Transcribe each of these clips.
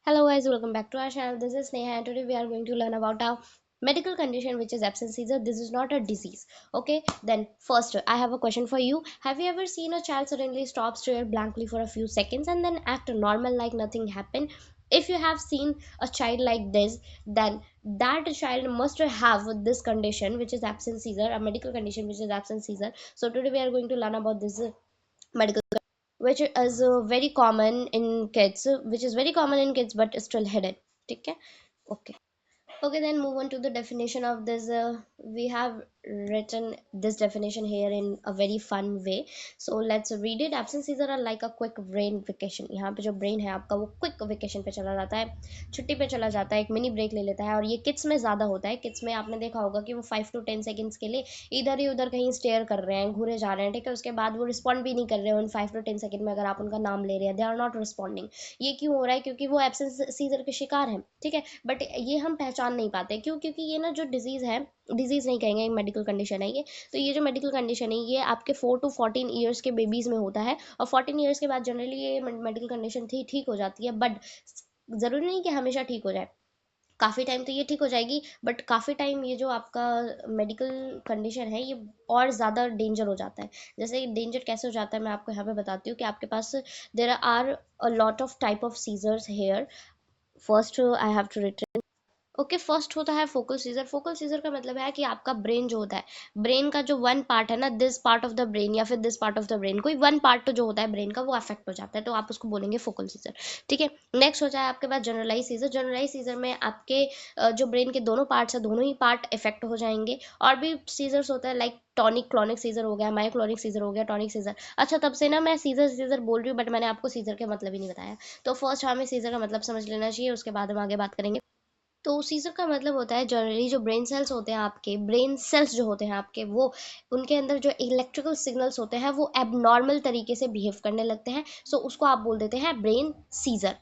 Hello guys, welcome back to our channel. This is Sneha and today we are going to learn about a medical condition which is absence seizure. This is not a disease. Okay, then first I have a question for you. Have you ever seen a child suddenly stop stare blankly for a few seconds and then act normal like nothing happened? If you have seen a child like this, then that child must have this condition which is absence seizure, a medical condition which is absence seizure. So today we are going to learn about this medical which is very common in kids, which is very common in kids but still hidden. ठीक है? Okay. Okay, then move on to the definition of this. We have written this definition here in a very fun way. So let's read it. Absence seizure are like a quick brain vacation. यहाँ पे जो brain है आपका वो quick vacation पे चला जाता है, छुट्टी पे चला जाता है, एक मिनी ब्रेक ले लेता है. और ये किड्स में ज़्यादा होता है. किड्स में आपने देखा होगा कि वो 5 to 10 सेकेंड्स के लिए इधर ही उधर कहीं स्टेयर कर रहे हैं, घूरे जा रहे हैं. ठीक है, उसके बाद वो रिस्पॉन्ड भी नहीं कर रहे हैं उन 5 to 10 सेकेंड में. अगर आप उनका नाम ले रहे हैं, दे आर नॉट रिस्पॉन्डिंग. ये क्यों हो रहा है? क्योंकि वो एब्सेंस सीजर के शिकार हैं. ठीक है, बट ये हम पहचान नहीं पाते. क्यों? क्योंकि ये ना जो डिजीज़ है, डिजीज़ नहीं कहेंगे, एक मेडिकल कंडीशन है ये. तो ये जो मेडिकल कंडीशन है ये आपके 4 to 14 ईयर्स के बेबीज़ में होता है. और 14 ईयर्स के बाद जनरली ये मेडिकल कंडीशन ठीक हो जाती है. बट ज़रूरी नहीं कि हमेशा ठीक हो जाए. काफ़ी टाइम तो ये ठीक हो जाएगी, बट काफ़ी टाइम ये जो आपका मेडिकल कंडीशन है ये और ज़्यादा डेंजर हो जाता है. जैसे डेंजर कैसे हो जाता है मैं आपको यहाँ पे बताती हूँ कि आपके पास there are a lot of type of seizures here. First I have to return. Okay, first होता है फोकल सीजर. फोकल सीजर का मतलब है कि आपका ब्रेन जो होता है, ब्रेन का जो वन पार्ट है ना, this part of the brain या फिर this part of the brain, कोई वन पार्ट जो होता है ब्रेन का वो अफेक्ट हो जाता है, तो आप उसको बोलेंगे फोकल सीजर. ठीक है, नेक्स्ट होता है आपके पास जनरलाइज सीजर. जनरलाइज सीजर में आपके जो ब्रेन के दोनों पार्ट्स है, दोनों ही पार्ट इफेक्ट हो जाएंगे. और भी सीजर्स होता है लाइक टॉनिक क्लॉनिक सीजर हो गया, मायोक्लॉनिक सीजर हो गया, टॉनिक सीजर. अच्छा, तब से ना मैं सीजर सीजर बोल रही हूँ बट मैंने आपको सीजर के मतलब ही नहीं बताया. तो फर्स्ट हमें सीजर का मतलब समझ लेना चाहिए, उसके बाद हम आगे बात करेंगे. तो सीजर का मतलब होता है जनरली जो ब्रेन सेल्स होते हैं आपके, ब्रेन सेल्स जो होते हैं आपके, वो उनके अंदर जो इलेक्ट्रिकल सिग्नल्स होते हैं वो एबनॉर्मल तरीके से बिहेव करने लगते हैं. सो उसको आप बोल देते हैं ब्रेन सीजर.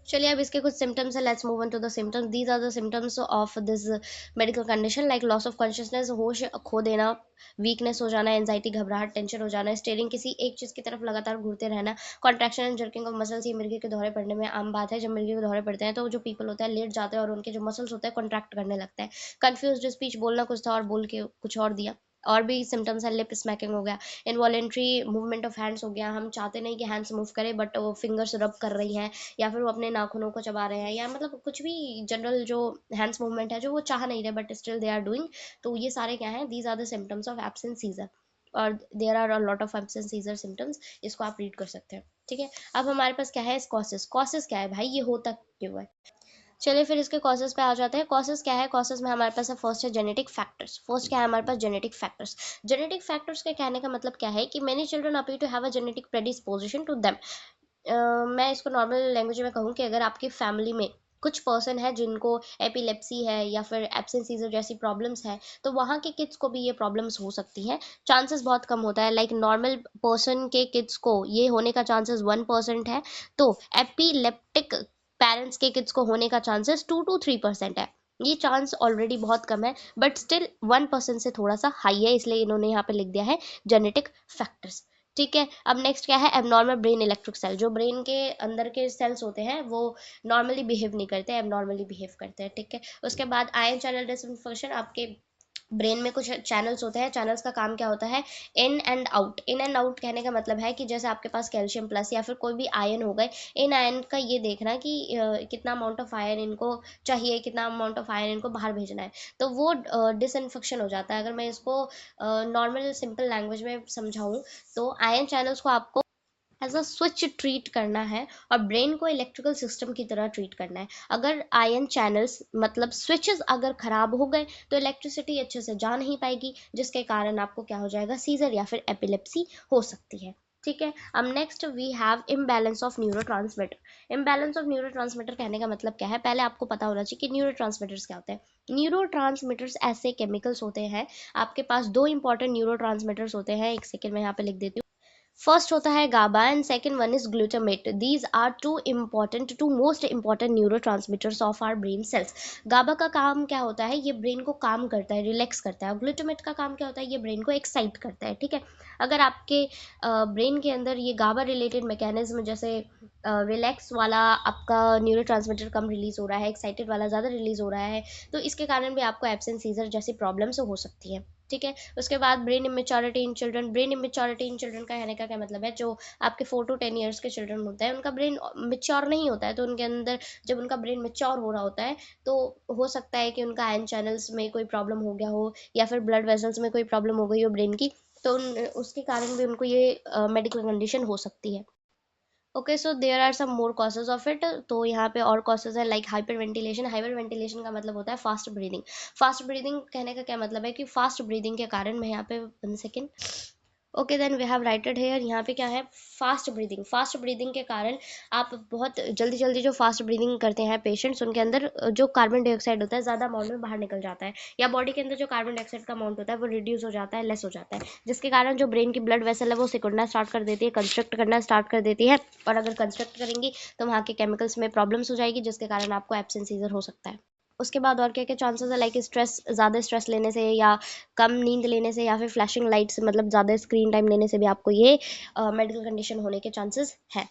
चलिए अब इसके कुछ सिम्टम्स है. Let's move on to the symptoms. These are the symptoms of this medical condition like loss of consciousness, होश खो देना, वीकनेस हो जाना, एंजाइटी घबराहट टेंशन हो जाना, स्टेरिंग किसी एक चीज़ की तरफ लगातार घूरते रहना, contraction and jerking of muscles. ये मिर्गी के दौरे पड़ने में आम बात है. जब मिर्गी के दौरे पड़ते हैं तो जो पीपल होता है लेट जाते हैं और उनके जो मसल्स होते हैं कॉन्ट्रैक्ट करने लगता है. कन्फ्यूज्ड स्पीच, बोलना कुछ था और बोल के कुछ और दिया. और भी सिम्टम्स है, लिप स्मैकिंग हो गया, इनवॉलेंट्री मूवमेंट ऑफ हैंड्स हो गया, हम चाहते नहीं कि हैंड्स मूव करें बट वो फिंगर्स रब कर रही हैं, या फिर वो अपने नाखूनों को चबा रहे हैं, या मतलब कुछ भी जनरल जो हैंड्स मूवमेंट है जो वो चाह नहीं रहे but still they are doing. तो ये सारे क्या हैं? These are the symptoms of absent seizure. और there are a lot of absent seizure symptoms. इसको आप रीड कर सकते हैं. ठीक है, अब हमारे पास क्या है? कॉसेस. कॉसेस क्या है भाई? ये होता क्यों है? चलिए फिर इसके कॉजेज पे आ जाते हैं. कॉजेज क्या है? कॉजेज में हमारे पास है, फर्स्ट है जेनेटिक फैक्टर्स. फर्स्ट क्या है हमारे पास? Genetic factors. जेनेटिक फैक्टर्स के कहने का मतलब क्या है कि many children appear to have a genetic predisposition to them. मैं इसको नॉर्मल लैंग्वेज में कहूँ कि अगर आपकी फैमिली में कुछ पर्सन है जिनको एपिलेप्सी है या फिर एब्सेंट सीजर जैसी प्रॉब्लम्स है, तो वहाँ के किड्स को भी ये प्रॉब्लम्स हो सकती हैं. चांसेस बहुत कम होता है. लाइक नॉर्मल पर्सन के किड्स को ये होने का चांसेस 1% है, तो एपिलेप्टिक पेरेंट्स के किड्स को होने का चांसेस 2 to 3% है. ये चांस ऑलरेडी बहुत कम है बट स्टिल 1% से थोड़ा सा हाई है, इसलिए इन्होंने यहाँ पे लिख दिया है जेनेटिक फैक्टर्स. ठीक है, अब नेक्स्ट क्या है? Abnormal brain electric cell. जो ब्रेन के अंदर के सेल्स होते हैं वो नॉर्मली बिहेव नहीं करते, एबनॉर्मली बिहेव करते हैं. ठीक है, उसके बाद आयन चैनल डिसफंक्शन. आपके ब्रेन में कुछ चैनल्स होते हैं. चैनल्स का काम क्या होता है? In and out. In and out कहने का मतलब है कि जैसे आपके पास कैल्शियम प्लस या फिर कोई भी आयन हो गए, इन आयन का ये देखना कि कितना अमाउंट ऑफ आयन इनको चाहिए, कितना अमाउंट ऑफ आयन इनको बाहर भेजना है, तो वो डिसइंफेक्शन हो जाता है. अगर मैं इसको नॉर्मल सिंपल लैंग्वेज में समझाऊँ तो आयन चैनल्स को आपको एज अ स्विच ट्रीट करना है और ब्रेन को इलेक्ट्रिकल सिस्टम की तरह ट्रीट करना है. अगर आयन चैनल्स मतलब स्विचेस अगर खराब हो गए तो इलेक्ट्रिसिटी अच्छे से जा नहीं पाएगी, जिसके कारण आपको क्या हो जाएगा? सीजर या फिर एपिलेप्सी हो सकती है. ठीक है, अब next we have imbalance of neurotransmitter. Imbalance of neurotransmitter कहने का मतलब क्या है? पहले आपको पता होना चाहिए कि न्यूरोट्रांसमीटर्स क्या होते हैं. न्यूरोट्रांसमीटर्स ऐसे केमिकल्स होते हैं. आपके पास दो इंपॉर्टेंट न्यूरोट्रांसमीटर्स होते हैं. एक सेकेंड में यहाँ पे लिख देती हूँ. फर्स्ट होता है GABA and second one is glutamate. These are two most important neuro transmitters of our brain cells. GABA का काम क्या होता है, ये ब्रेन को काम करता है, रिलैक्स करता है। और ग्लूटामेट का काम क्या होता है, ये ब्रेन को एक्साइट करता है। ठीक है, अगर आपके ब्रेन के अंदर ये गाबा रिलेटेड मैकेनिज्म जैसे रिलैक्स वाला आपका न्यूरो ट्रांसमीटर कम रिलीज हो रहा है, एक्साइटेड वाला ज़्यादा रिलीज हो रहा है, तो इसके कारण भी आपको एब्सेंट सीजर जैसी प्रॉब्लम्स हो सकती है। ठीक है, उसके बाद brain immaturity in children. Brain immaturity in children का कहने का क्या मतलब है, जो आपके 4 to 10 ईयर्स के चिल्ड्रन होते हैं उनका ब्रेन मेच्योर नहीं होता है, तो उनके अंदर जब उनका ब्रेन मेच्योर हो रहा होता है तो हो सकता है कि उनका आयन चैनल्स में कोई प्रॉब्लम हो गया हो, या फिर ब्लड वेसल्स में कोई प्रॉब्लम हो गई हो ब्रेन की, तो उसके कारण भी उनको ये मेडिकल कंडीशन हो सकती है। Okay, so there are some more causes of it. तो यहाँ पे और कॉजेज है like hyperventilation. Hyperventilation का मतलब होता है फास्ट ब्रीदिंग। फास्ट ब्रीदिंग कहने का क्या मतलब है कि फास्ट ब्रीदिंग के कारण, मैं यहाँ पे 1 second, okay then we have writed here. यहाँ पे क्या है, फास्ट ब्रीदिंग। फास्ट ब्रीदिंग के कारण आप बहुत जल्दी जल्दी जो फास्ट ब्रीदिंग करते हैं पेशेंट्स, उनके अंदर जो कार्बन डाइऑक्साइड होता है ज़्यादा अमाउंट में बाहर निकल जाता है, या बॉडी के अंदर जो कार्बन डाइऑक्साइड का अमाउंट होता है वो रिड्यूस हो जाता है, लेस हो जाता है, जिसके कारण जो ब्रेन की ब्लड वेसल है वो सिकुड़ना स्टार्ट कर देती है, कंस्ट्रक्ट करना स्टार्ट कर देती है। और अगर कंस्ट्रक्ट करेंगी तो वहाँ के केमिकल्स में प्रॉब्लम्स हो जाएगी, जिसके कारण आपको एब्सेंट सीजर हो सकता है। उसके बाद और क्या क्या चांसेस है, लाइक स्ट्रेस, ज़्यादा स्ट्रेस लेने से, या कम नींद लेने से, या फिर फ्लैशिंग लाइट्स मतलब ज़्यादा स्क्रीन टाइम लेने से भी आपको ये मेडिकल कंडीशन होने के चांसेस है।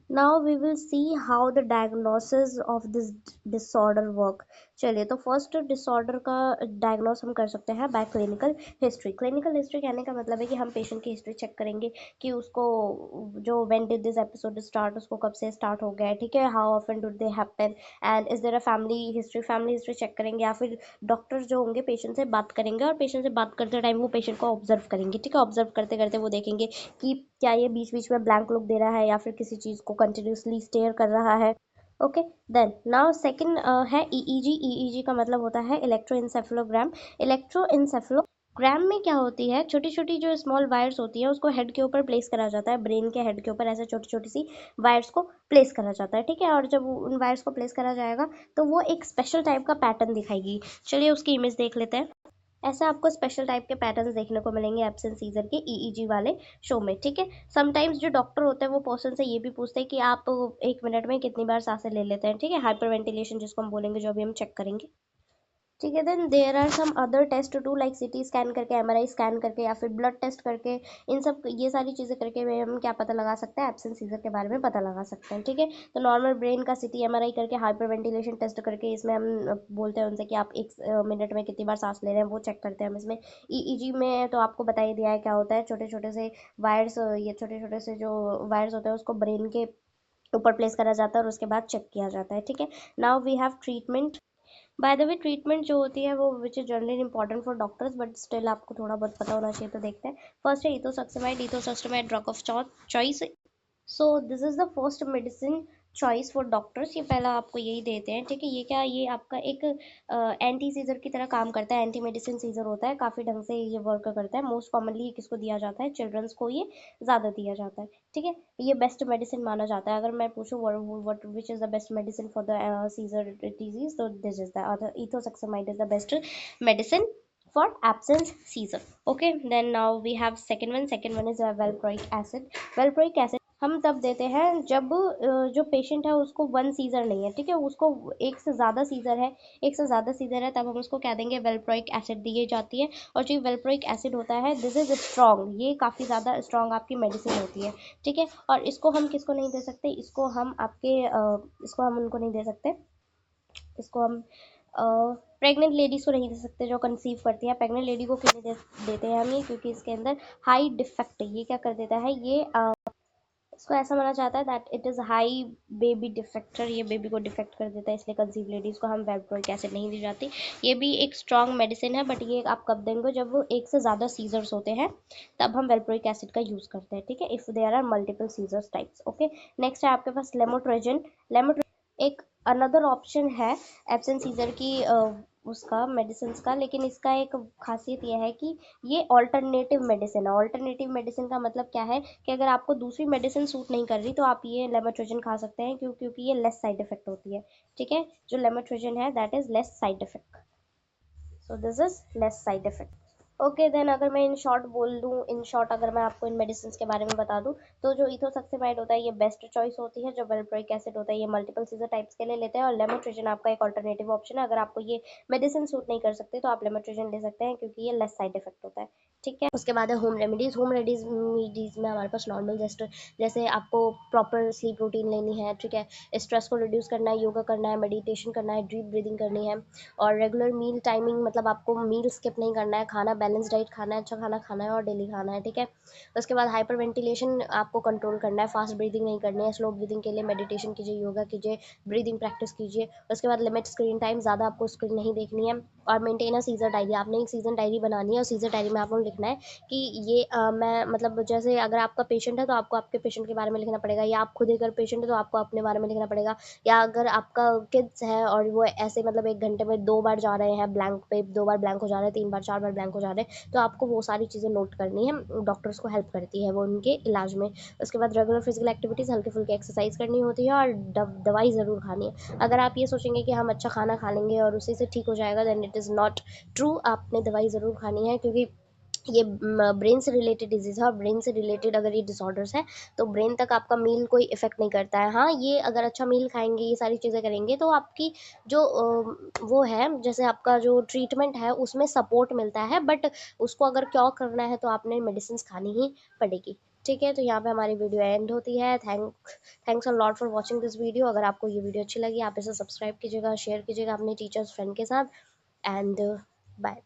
Now we will see how the diagnosis of this disorder work. चलिए, तो फर्स्ट डिसऑर्डर का डायग्नोस हम कर सकते हैं by clinical history. Clinical history कहने का मतलब है कि हम पेशेंट की हिस्ट्री चेक करेंगे कि उसको जो when did this episode start, उसको कब से स्टार्ट हो गया है, ठीक है, how often do they happen, and is there a family history check करेंगे, या फिर डॉक्टर जो होंगे पेशेंट से बात करेंगे, और पेशेंट से बात करते टाइम वो पेशेंट को ऑब्जर्व करेंगे। ठीक है, ऑब्जर्व करते करते वो देखेंगे कि क्या ये बीच बीच में ब्लैंक लुक दे रहा है, या फिर किसी चीज़ को कंटिन्यूसली स्टेयर कर रहा है। ओके, देन नाउ सेकंड है ईईजी। ईईजी का मतलब होता है इलेक्ट्रोइंसेफेलोग्राम। इलेक्ट्रोइंसेफेलोग्राम में क्या होती है, छोटी छोटी जो स्मॉल वायर्स होती है उसको हेड के ऊपर प्लेस करा जाता है, ब्रेन के हेड के ऊपर ऐसे छोटी छोटी सी वायर्स को प्लेस करा जाता है। ठीक है, और जब उन वायर्स को प्लेस करा जाएगा तो वो एक स्पेशल टाइप का पैटर्न दिखाएगी। चलिए उसकी इमेज देख लेते हैं। ऐसा आपको स्पेशल टाइप के पैटर्न्स देखने को मिलेंगे एब्सेंट सीजर के ईईजी वाले शो में। ठीक है, समटाइम्स जो डॉक्टर होते हैं वो पर्सन से ये भी पूछते हैं कि आप 1 मिनट में कितनी बार सांसें ले लेते हैं। ठीक है, हाइपर वेंटिलेशन जिसको हम बोलेंगे, जो अभी हम चेक करेंगे। ठीक है, then there are some other test too, like CT scan करके, एमआरआई स्कैन करके, या फिर ब्लड टेस्ट करके। इन सब ये सारी चीज़ें करके भी हम क्या पता लगा सकते हैं, एब्सेंट सीजर के बारे में पता लगा सकते हैं। ठीक है, तो नॉर्मल ब्रेन का सीटी एमआरआई करके, हाइपर वेंटिलेशन टेस्ट करके, इसमें हम बोलते हैं उनसे कि आप 1 मिनट में कितनी बार सांस ले रहे हैं, वो चेक करते हैं हम इसमें। ईईजी में तो आपको बता ही दिया है क्या होता है, छोटे छोटे से वायर्स, ये छोटे छोटे से जो वायर्स होते हैं उसको ब्रेन के ऊपर प्लेस करा जाता है और उसके बाद चेक किया जाता है। ठीक है, now we have treatment. By the way, treatment जो होती है वो which is generally important for doctors, but still आपको थोड़ा बहुत पता होना चाहिए, तो देखते हैं। फर्स्ट है ethosuximide. Ethosuximide drug of choice. So this is the first medicine choice for doctors. ये पहला आपको यही देते हैं। ठीक है, ये क्या, ये आपका एक एंटी सीजर की तरह काम करता है, एंटी मेडिसिन सीजर होता है, काफ़ी ढंग से ये वर्क करता है। मोस्ट कॉमनली ये किसको दिया जाता है, चिल्ड्रंस को ये ज़्यादा दिया जाता है। ठीक है, ये बेस्ट मेडिसिन माना जाता है। अगर मैं पूछूँ what which is the best medicine for the seizure disease, तो this is the ethosuximide is the best medicine for absence seizure. Okay, then now we have second one is valproic acid. Valproic acid हम तब देते हैं जब जो patient है उसको 1 scissor नहीं है। ठीक है, उसको एक से ज़्यादा सीजर है, तब हम उसको क्या देंगे, वेलप्रोइक एसिड दी जाती है। और जो वेलप्रोइक एसिड होता है, दिस इज स्ट्रॉन्ग, ये काफ़ी ज़्यादा स्ट्रॉन्ग आपकी मेडिसिन होती है। ठीक है, और इसको हम किसको नहीं दे सकते, इसको हम उनको नहीं दे सकते, इसको हम प्रेग्नेंट लेडीज़ को नहीं दे सकते जो कंसीव करती है। प्रेग्नेंट लेडी को क्यों नहीं देते हैं हम ये, क्योंकि इसके अंदर हाई डिफेक्ट, ये क्या कर देता है, ये इसको ऐसा माना जाता है that it is high baby डिफेक्टर, ये बेबी को डिफेक्ट कर देता है, इसलिए कंसीव लेडीज़ को हम वेलप्रोइक एसिड नहीं दी जाती। ये भी एक स्ट्रॉन्ग मेडिसिन है, बट ये आप कब देंगे, जब वो एक से ज़्यादा सीजर्स होते हैं, तब हम वेलप्रोइक एसिड का यूज़ करते हैं। ठीक है, if there are multiple seizures types. Okay, next है आपके पास लेमोट्रोजन। एक अनदर ऑप्शन है एब्सेंट सीजर की उसका मेडिसिन का, लेकिन इसका एक खासियत यह है कि ये ऑल्टरनेटिव मेडिसिन है। ऑल्टरनेटिव मेडिसिन का मतलब क्या है कि अगर आपको दूसरी मेडिसिन सूट नहीं कर रही तो आप ये लेमोट्रोजन खा सकते हैं, क्योंकि ये लेस साइड इफेक्ट होती है। ठीक है, जो लेमोट्रोजन है that is less side effect, so this is less side effect. Okay then, अगर मैं इन शॉर्ट बोल दूँ, इन शॉर्ट अगर मैं आपको इन मेडिसिन के बारे में बता दूँ, तो जो इथोसक्सेमाइड होता है ये बेस्ट चॉइस होती है। जो वेलप्रोइक एसिड होता है ये मल्टीपल सीजर टाइप्स के लिए लेते हैं, और लेमोट्रिजिन आपका एक ऑल्टरनेटिव ऑप्शन है। अगर आपको ये मेडिसिन सूट नहीं कर सकते तो आप लेमोट्रिजिन ले सकते हैं, क्योंकि ये लेस साइड इफेक्ट होता है। ठीक है, उसके बाद है होम रेमेडीज। होम रेमेडीज में हमारे पास नॉर्मल जस्ट जैसे आपको प्रॉपर स्लीप रूटीन लेनी है, ठीक है, स्ट्रेस को रिड्यूस करना है, योगा करना है, मेडिटेशन करना है, डीप ब्रीदिंग करनी है, और रेगुलर मील टाइमिंग, मतलब आपको मील स्किप नहीं करना है, खाना बैलेंस डाइट खाना है, अच्छा खाना खाना है और डेली खाना है। ठीक है, उसके बाद हाइपर वेंटिलेशन आपको कंट्रोल करना है, फास्ट ब्रीदिंग नहीं करनी है, स्लो ब्रीदिंग के लिए मेडिटेशन कीजिए, योगा कीजिए, ब्रीदिंग प्रैक्टिस कीजिए। उसके बाद लिमिट स्क्रीन टाइम, ज़्यादा आपको स्क्रीन नहीं देखनी है, और मेंटेन अ सीजर डायरी। आपने एक सीजन डायरी बनानी है, और सीजर डायरी में आपको लिखना है कि ये मैं मतलब जैसे अगर आपका पेशेंट है तो आपको आपके पेशेंट के बारे में लिखना पड़ेगा, या आप खुद एक अगर पेशेंट है तो आपको अपने बारे में लिखना पड़ेगा, या अगर आपका किड्स है और वो ऐसे मतलब एक घंटे में 2 बार जा रहे हैं ब्लैंक पे, 2 बार ब्लैंक हो जा रहे हैं, 3 बार 4 बार ब्लैंक हो जा रहे हैं, तो आपको वो सारी चीज़ें नोट करनी है। डॉक्टर्स को हेल्प करती है वो उनके इलाज में। उसके बाद रेगुलर फिजिकल एक्टिविटीज़, हल्की फुल्की एक्सरसाइज करनी होती है, और दवाई ज़रूर खानी है। अगर आप ये सोचेंगे कि हम अच्छा खाना खा लेंगे और उसी से ठीक हो जाएगा, then it is not true. आपने दवाई ज़रूर खानी है, क्योंकि ये ब्रेन से रिलेटेड डिजीज़ है, और ब्रेन से रिलेटेड अगर ये डिसऑर्डर्स है तो ब्रेन तक आपका मील कोई इफेक्ट नहीं करता है। हाँ, ये अगर अच्छा मील खाएंगे, ये सारी चीज़ें करेंगे, तो आपकी जो वो है, जैसे आपका जो ट्रीटमेंट है उसमें सपोर्ट मिलता है, बट उसको अगर क्योर करना है तो आपने मेडिसिन खानी ही पड़ेगी। ठीक है, तो यहाँ पे हमारी वीडियो एंड होती है। Thanks a lot for watching this video. अगर आपको ये वीडियो अच्छी लगी, आप इसे सब्सक्राइब कीजिएगा, शेयर कीजिएगा अपने टीचर्स फ्रेंड के साथ, एंड बाय।